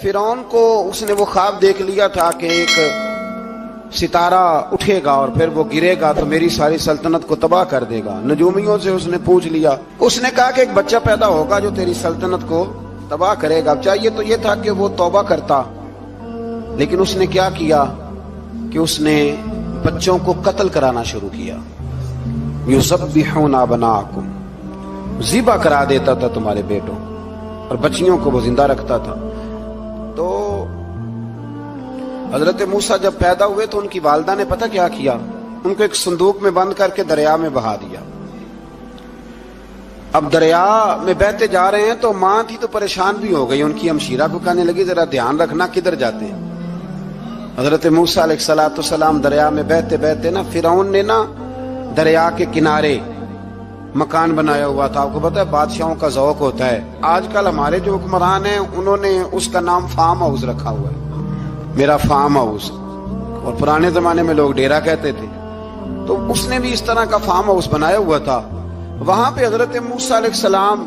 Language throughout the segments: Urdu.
فرعون کو اس نے وہ خواب دیکھ لیا تھا کہ ایک ستارہ اٹھے گا اور پھر وہ گرے گا تو میری ساری سلطنت کو تباہ کر دے گا۔ نجومیوں سے اس نے پوچھ لیا، اس نے کہا کہ ایک بچہ پیدا ہوگا جو تیری سلطنت کو تباہ کرے گا۔ چاہیے تو یہ تھا کہ وہ توبہ کرتا، لیکن اس نے کیا کیا کہ اس نے بچوں کو قتل کرانا شروع کیا۔ یذبحون ابناءکم، ذبح کرا دیتا تھا تمہارے بیٹوں، اور بچیوں کو وہ زندہ رکھتا تھا۔ تو حضرت موسیٰ جب پیدا ہوئے تو ان کی والدہ نے پتہ کیا کیا، ان کو ایک صندوق میں بند کر کے دریا میں بہا دیا۔ اب دریا میں بہتے جا رہے ہیں تو ماں تھی تو پریشان بھی ہو گئی، ان کی ہمشیرہ کو کہنے لگی ذرا دھیان رکھنا کدھر جاتے ہیں۔ حضرت موسیٰ علیہ السلام دریا میں بہتے بہتے نا فرعون نے نا دریا کے کنارے مکان بنایا ہوا تھا۔ آپ کو پتہ ہے بادشاہوں کا ذوق ہوتا ہے، آج کل ہمارے جو حکمران ہیں انہوں نے اس کا نام فارم ہاؤس رکھا ہوا ہے، میرا فارم ہاؤس، اور پرانے زمانے میں لوگ ڈیرا کہتے تھے۔ تو اس نے بھی اس طرح کا فارم ہاؤس بنایا ہوا تھا۔ وہاں پہ حضرت موسیٰ علیہ السلام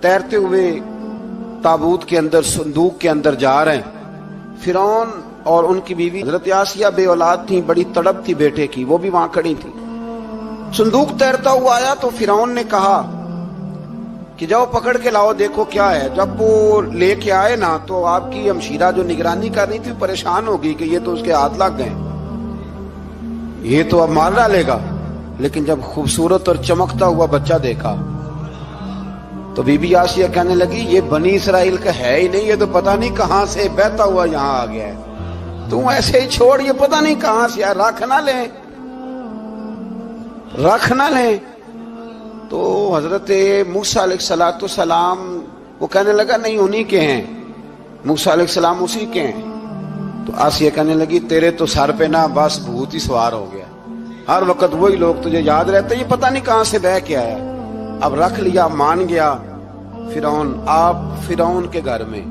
تیرتے ہوئے تابوت کے اندر صندوق کے اندر جا رہے ہیں۔ فرعون اور ان کی بیوی حضرت آسیہ بے اولاد تھیں، بڑی تڑپ تھی بیٹے کی، وہ بھی وہاں کھڑی تھی۔ صندوق تیرتا ہوا آیا تو فرعون نے کہا کہ جاؤ پکڑ کے لاؤ دیکھو کیا ہے۔ جب وہ لے کے آئے نا تو آپ کی ہمشیرہ جو نگرانی کر رہی تھی پریشان ہو گئی کہ یہ تو اس کے ہاتھ لگ گئے، یہ تو اب مار ڈالے گا۔ لیکن جب خوبصورت اور چمکتا ہوا بچہ دیکھا تو بی بی آسیہ کہنے لگی یہ بنی اسرائیل کا ہے ہی نہیں، یہ تو پتہ نہیں کہاں سے بہتا ہوا یہاں آ گیا ہے، تم ایسے ہی چھوڑ، یہ پتہ نہیں کہاں سے، رکھ نہ لیں رکھ نہ لیں۔ تو حضرت موسیٰ علیہ السلام وہ کہنے لگا نہیں انہی کے ہیں، موسیٰ علیہ السلام اسی کے ہیں۔ تو آسیہ کہنے لگی تیرے تو سر پہ نا بس بھوت ہی سوار ہو گیا، ہر وقت وہی لوگ تجھے یاد رہتے، یہ پتہ نہیں کہاں سے بہ کے آیا۔ اب رکھ لیا، مان گیا فرعون۔ آپ فرعون کے گھر میں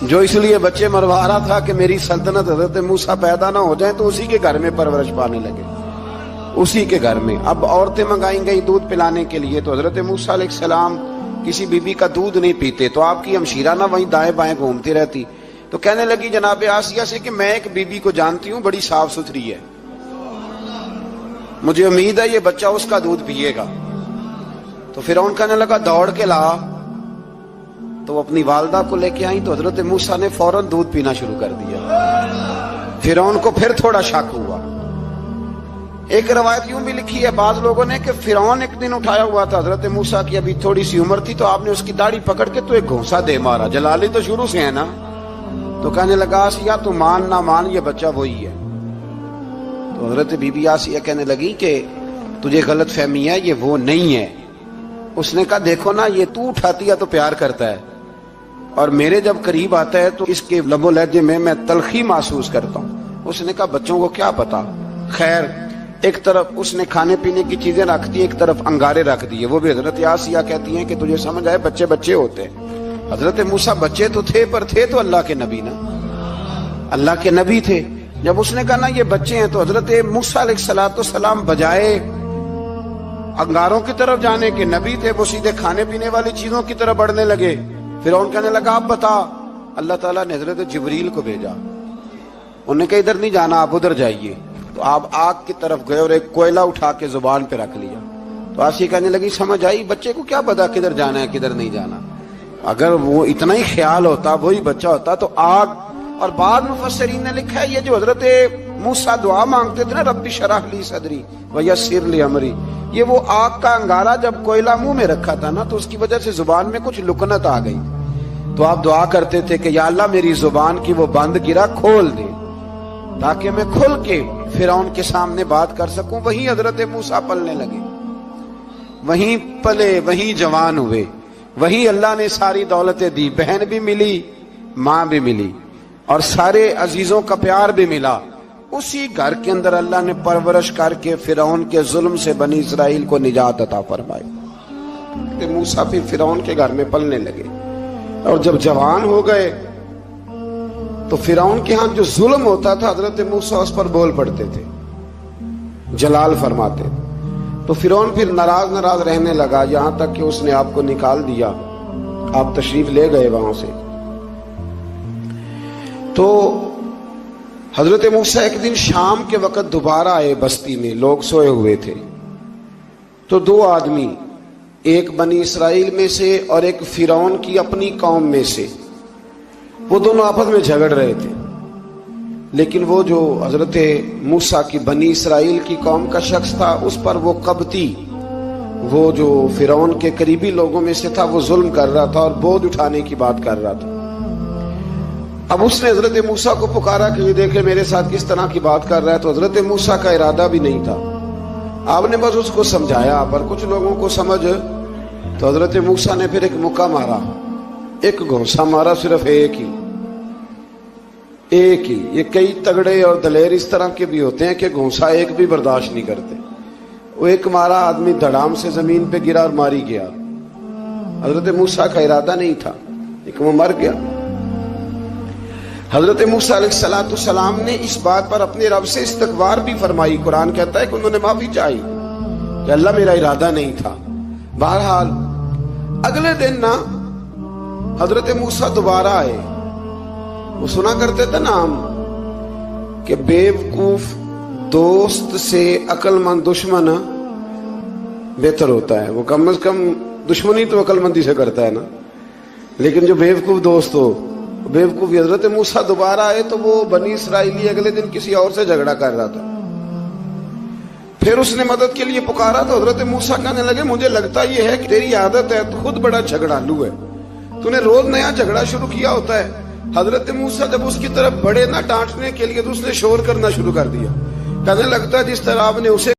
جو اس لیے بچے مروا رہا تھا کہ میری سلطنت حضرت موسیٰ پیدا نہ ہو جائیں، تو اسی کے گھر میں پرورش پانے لگے، اسی کے گھر میں۔ اب عورتیں منگائیں گئی دودھ پلانے کے لیے، تو حضرت موسیٰ علیہ السلام کسی بی بی کا دودھ نہیں پیتے، تو آپ کی ہمشیرہ نہ وہیں دائیں بائیں گھومتی رہتی۔ تو کہنے لگی جناب آسیہ سے کہ میں ایک بی بی کو جانتی ہوں، بڑی صاف ستھری ہے، مجھے امید ہے یہ بچہ اس کا دودھ پیے گا۔ تو فرعون کہنے لگا دوڑ کے لا، تو وہ اپنی والدہ کو لے کے آئیں تو حضرت موسیٰ نے فوراً دودھ پینا شروع کر دیا۔ فرعون کو پھر تھوڑا شک ہوا۔ ایک روایت یوں بھی لکھی ہے بعض لوگوں نے کہ فرعون ایک دن اٹھایا ہوا تھا حضرت موسیٰ کی ابھی تھوڑی سی عمر تھی، تو آپ نے اس کی داڑھی پکڑ کے تو ایک گھونسا دے مارا، جلالی تو شروع سے ہے نا۔ تو کہنے لگا آسیہ تو مان نہ مان یہ بچہ وہی ہے۔ تو حضرت بی بی آسیہ کہنے لگی کہ تجھے غلط فہمی ہے، یہ وہ نہیں ہے۔ اس نے کہا دیکھو نا یہ تو اٹھاتی ہے تو پیار کرتا ہے، اور میرے جب قریب آتا ہے تو اس کے لب و لہجے میں تلخی محسوس کرتا ہوں۔ اس نے کہا بچوں کو کیا پتا۔ خیر ایک طرف اس نے کھانے پینے کی چیزیں رکھ دی، ایک طرف انگارے رکھ دیے۔ وہ بھی حضرت آسیہ کہتی ہیں کہ تجھے سمجھ آئے بچے بچے ہوتے ہیں۔ حضرت موسیٰ بچے تو تھے پر تھے تو اللہ کے نبی نا، اللہ کے نبی تھے۔ جب اس نے کہا نا یہ بچے ہیں تو حضرت موسیٰ علیہ السلام بجائے انگاروں کی طرف جانے کے، نبی تھے، وہ سیدھے کھانے پینے والی چیزوں کی طرف بڑھنے لگے۔ فرعون کہنے لگا آپ بتا۔ اللہ تعالیٰ نے حضرت جبریل کو بھیجا، انہوں نے کہا ادھر نہیں جانا آپ ادھر جائیے۔ تو آپ آگ کی طرف گئے اور ایک کوئلہ اٹھا کے زبان پہ رکھ لیا۔ تو آسیہ کہنے لگی سمجھ آئی، بچے کو کیا پتا کدھر جانا ہے کدھر نہیں جانا، اگر وہ اتنا ہی خیال ہوتا وہی بچہ ہوتا تو آگ۔ اور بعض مفسرین نے لکھا ہے یہ جو حضرت موسیٰ دعا مانگتے تھے نا رب اشرح لی صدری ویسر لی امری، یہ وہ آگ کا انگارہ جب کوئلہ منہ میں رکھا تھا نا تو اس کی وجہ سے زبان میں کچھ لکنت آ گئی، تو آپ دعا کرتے تھے کہ یا اللہ میری زبان کی وہ بند گرا کھول دے تاکہ میں کھل کے فرعون کے سامنے بات کر سکوں۔ وہیں حضرت موسیٰ پلنے لگے، وہیں پلے، وہیں جوان ہوئے، وہیں اللہ نے ساری دولتیں دی، بہن بھی ملی، ماں بھی ملی، اور سارے عزیزوں کا پیار بھی ملا۔ اسی گھر کے اندر اللہ نے پرورش کر کے فرعون کے ظلم سے بنی اسرائیل کو نجات عطا فرمائی۔ موسیٰ پھر فرعون کے گھر میں پلنے لگے، اور جب جوان ہو گئے تو فرعون کے ہاں جو ظلم ہوتا تھا حضرت موسیٰ اس پر بول پڑتے تھے، جلال فرماتے تھے۔ تو فرعون پھر ناراض رہنے لگا، یہاں تک کہ اس نے آپ کو نکال دیا آپ تشریف لے گئے وہاں سے. تو حضرت موسیٰ ایک دن شام کے وقت دوبارہ آئے بستی میں، لوگ سوئے ہوئے تھے. تو دو آدمی، ایک بنی اسرائیل میں سے اور ایک فرعون کی اپنی قوم میں سے، وہ دونوں آپس میں جھگڑ رہے تھے. لیکن وہ جو حضرت موسیٰ کی بنی اسرائیل کی قوم کا شخص تھا، اس پر وہ قبطی، وہ جو فرعون کے قریبی لوگوں میں سے تھا، وہ ظلم کر رہا تھا اور بوجھ اٹھانے کی بات کر رہا تھا. اب اس نے حضرت موسیٰ کو پکارا کہ یہ دیکھے میرے ساتھ کس طرح کی بات کر رہا ہے. تو حضرت موسیٰ کا ارادہ بھی نہیں تھا، آپ نے بس اس کو سمجھایا. پر کچھ لوگوں کو سمجھ، تو حضرت موسیٰ نے پھر ایک مکہ مارا، ایک گھونسا مارا، صرف ایک ہی. یہ کئی تگڑے اور دلیر اس طرح کے بھی ہوتے ہیں کہ گھونسا ایک بھی برداشت نہیں کرتے. وہ ایک مارا، آدمی دھڑام سے زمین پہ گرا اور ماری گیا. حضرت موسیٰ کا ارادہ نہیں تھا لیکن وہ مر گیا. حضرت موسیٰ علیہ السلام نے اس بات پر اپنے رب سے استغفار بھی فرمائی. قرآن کہتا ہے کہ انہوں نے معافی چاہی کہ اللہ میرا ارادہ نہیں تھا. بہرحال اگلے دن نا حضرت موسیٰ دوبارہ آئے. وہ سنا کرتے تھے نا ہم کہ بیوقوف دوست سے عقل مند دشمن بہتر ہوتا ہے. وہ کم از کم دشمنی تو عقل مندی سے کرتا ہے نا، لیکن جو بیوقوف دوست ہو بیوقوف. حضرت موسیٰ دوبارہ آئے تو وہ بنی اسرائیلی اگلے دن کسی اور سے جھگڑا کر رہا تھا. پھر اس نے مدد کے لیے پکارا تو حضرت موسیٰ کہنے لگے مجھے لگتا یہ ہے کہ تیری عادت ہے، تو خود بڑا جھگڑالو ہے، تو نے روز نیا جھگڑا شروع کیا ہوتا ہے. حضرت موسیٰ جب اس کی طرف بڑھے نہ ڈانٹنے کے لیے تو اس نے شور کرنا شروع کر دیا. کہنے لگتا ہے جس طرح آپ نے اسے